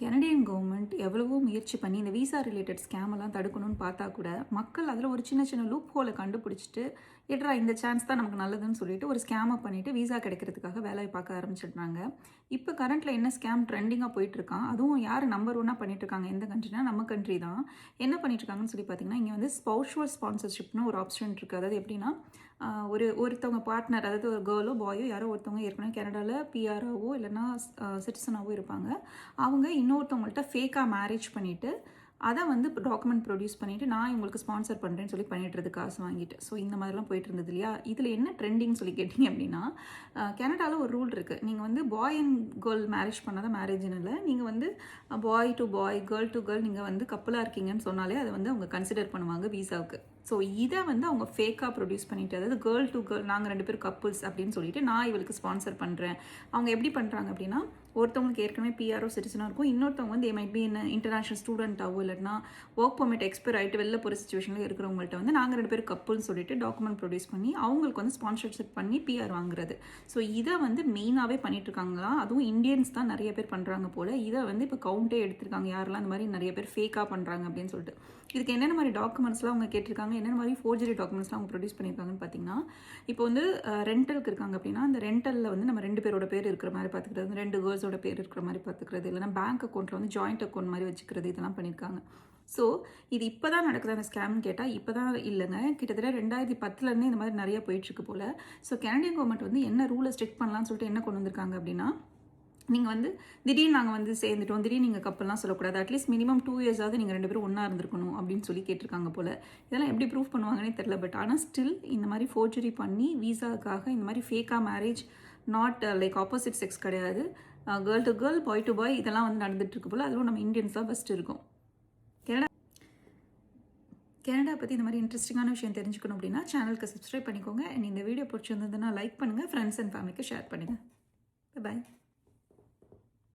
Canadian government எவ்வளவோ முயற்சி பண்ணி இந்த விசா ரிலேட்டட் ஸ்கேமெல்லாம் தடுக்கணும்னு பார்த்தா கூட மக்கள் அதில் ஒரு சின்ன சின்ன லூப் ஹோலை கண்டுபிடிச்சிட்டு எட்ரா இந்த சான்ஸ் தான் நமக்கு நல்லதுன்னு சொல்லிட்டு ஒரு ஸ்கேமை பண்ணிவிட்டு விசா கிடைக்கிறதுக்காக வேலையை பார்க்க ஆரம்பிச்சிடுறாங்க. இப்போ கரண்ட்டில் என்ன ஸ்கேம் ட்ரெண்டிங்காக போயிட்டுருக்கான், அதுவும் யார் நம்பர் ஒன்னாக பண்ணிட்டுருக்காங்க எந்த கண்ட்ரினா நம்ம கண்ட்ரி தான். என்ன பண்ணிட்டுருக்காங்கன்னு சொல்லி பார்த்தீங்கன்னா, இங்கே வந்து ஸ்பௌஷுவல் ஸ்பான்சர்ஷிப்னு ஒரு ஆப்ஷன் இருக்குது. அதாவது எப்படின்னா ஒருத்தவங்க பார்ட்னர், அதாவது ஒரு கேர்ளோ பாயோ யாரோ ஒருத்தவங்க ஏற்கனவே கனடாவில் பிஆர்ஓவோ இல்லைனா சிட்டிசனாவோ இருப்பாங்க. அவங்க இன்னொருத்தவங்கள்ட்ட ஃபேக்காக மேரேஜ் பண்ணிவிட்டு அதை வந்து டாக்குமெண்ட் ப்ரொடியூஸ் பண்ணிவிட்டு நான் இவங்களுக்கு ஸ்பான்சர் பண்ணுறேன்னு சொல்லி பண்ணிட்டுறது காசு வாங்கிட்டு. ஸோ இந்த மாதிரிலாம் போயிட்டு இருந்தது இல்லையா. இதில் என்ன ட்ரெண்டிங் சொல்லி கேட்டிங்க அப்படின்னா, கனடாவில் ஒரு ரூல் இருக்குது. நீங்கள் வந்து பாய் அண்ட் கேர்ள் மேரேஜ் பண்ணாதான் மேரேஜ்னு இல்லை, நீங்கள் வந்து boy to boy girl to girl நீங்கள் வந்து கப்பலாக இருக்கீங்கன்னு சொன்னாலே அதை வந்து அவங்க கன்சிடர் பண்ணுவாங்க விசாவுக்கு. ஸோ இதை வந்து அவங்க ஃபேக்காக ப்ரொடியூஸ் பண்ணிவிட்டு, அதாவது கேர்ள் டு கேர்ள் நாங்கள் 2 பேரும் கப்புள்ஸ் அப்படின்னு சொல்லிட்டு நான் இவளுக்கு ஸ்பான்சர் பண்ணுறேன். அவங்க எப்படி பண்ணுறாங்க அப்படின்னா, ஒருத்தவங்களுக்கு ஏற்கனவே பிஆர்ஓ சிட்டிசனாக இருக்கும், இன்னொருத்தவங்க வந்து மைட் பி என்ன இன்டர்நேஷனல் ஸ்டூடெண்ட்டாவோ இல்லைனா ஒர்க் பர்மிட் எக்ஸ்பைர் ஆகிட்டு வெளில போகிற சுச்சுவேஷனில் இருக்கிறவங்கள்ட்ட வந்து நாங்கள் 2 பேரும் கப்புள்னு சொல்லிட்டு டாக்குமெண்ட் ப்ரொடியூஸ் பண்ணி அவங்களுக்கு வந்து ஸ்பான்சர்ஷிப் பண்ணி பிஆர் வாங்குறது. ஸோ இதை வந்து மெயினாகவே பண்ணிட்டுருக்காங்களா, அதுவும் இந்தியன்ஸ் தான் நிறைய பேர் பண்ணுறாங்க போல். இதை வந்து இப்போ கவுண்டே எடுத்திருக்காங்க யாரெல்லாம் அந்த மாதிரி நிறைய பேர் ஃபேக்காக பண்ணுறாங்க அப்படின்னு சொல்லிட்டு. இதுக்கு என்னென்ன மாதிரி டாக்குமெண்ட்ஸ்லாம் அவங்க கேட்டிருக்காங்க, என்னென்ன மாதிரி ஃபோர்ஜரி டாக்குமெண்ட்ஸ்லாம் அவங்க ப்ரொடியூஸ் பண்ணியிருக்காங்கன்னு பார்த்தீங்கன்னா, இப்போ வந்து ரெண்டலுக்கு இருக்காங்க அப்படின்னா அந்த ரெண்டலில் வந்து நம்ம 2 பேரோட பேர் இருக்கிற மாதிரி பார்த்துக்கிறது, 2 கேர்ள்ஸோட பேர் இருக்கிற மாதிரி பார்த்துக்கிறது, இல்லைனா பேங்க் அக்கௌண்ட்டில் வந்து ஜாயிண்ட் அக்கௌண்ட் மாதிரி வச்சுக்கிறது, இதெல்லாம் பண்ணியிருக்காங்க. ஸோ இது இப்போ தான் நடக்குது அந்த ஸ்கேம்னு கேட்டால் இப்போ தான் இல்லைங்க, கிட்டத்தட்ட 2010 இந்த மாதிரி நிறைய போயிட்டுருக்கு போல். ஸோ கனடியன் கவர்மெண்ட் வந்து என்ன ரூலை ஸ்ட்ரிக்ட் பண்ணலாம்னு சொல்லிட்டு என்ன கொண்டு வந்திருக்காங்க அப்படின்னா, நீங்கள் வந்து திடீர்னு நாங்கள் வந்து சேர்ந்துட்டோம், திடீர்னு நீங்கள் கப்பல்லாம் சொல்லக்கூடாது, அட்லீஸ்ட் மினிமம் 2 இயர்ஸாவது நீங்கள் 2 பேரும் ஒன்றா இருந்திருக்கணும் அப்படின்னு சொல்லி கேட்டிருக்காங்க போல். இதெல்லாம் எப்படி ப்ரூவ் பண்ணுவாங்கன்னே தெரில. பட் ஆனால் ஸ்டில் இந்த மாதிரி ஃபோர்ஜரி பண்ணி விசாவுக்காக இந்த மாதிரி ஃபேக்காக marriage, not like opposite sex கிடையாது, girl to girl boy to boy இதெல்லாம் வந்து நடந்துகிட்ருக்கு போல். அதுவும் நம்ம இந்தியன்ஸ் தான் ஃபஸ்ட்டு இருக்கும். கனடா பற்றி இந்த மாதிரி இன்ட்ரெஸ்டிங்கான விஷயம் தெரிஞ்சுக்கணும் அப்படின்னா சேனலுக்கு சப்ஸ்கிரைப் பண்ணிக்கோங்க. அண்ட் இந்த வீடியோ பிடிச்சிருந்ததுன்னா லைக் பண்ணுங்கள், ஃப்ரெண்ட்ஸ் அண்ட் ஃபேமிலிக்கு ஷேர் பண்ணுங்கள். பாய்.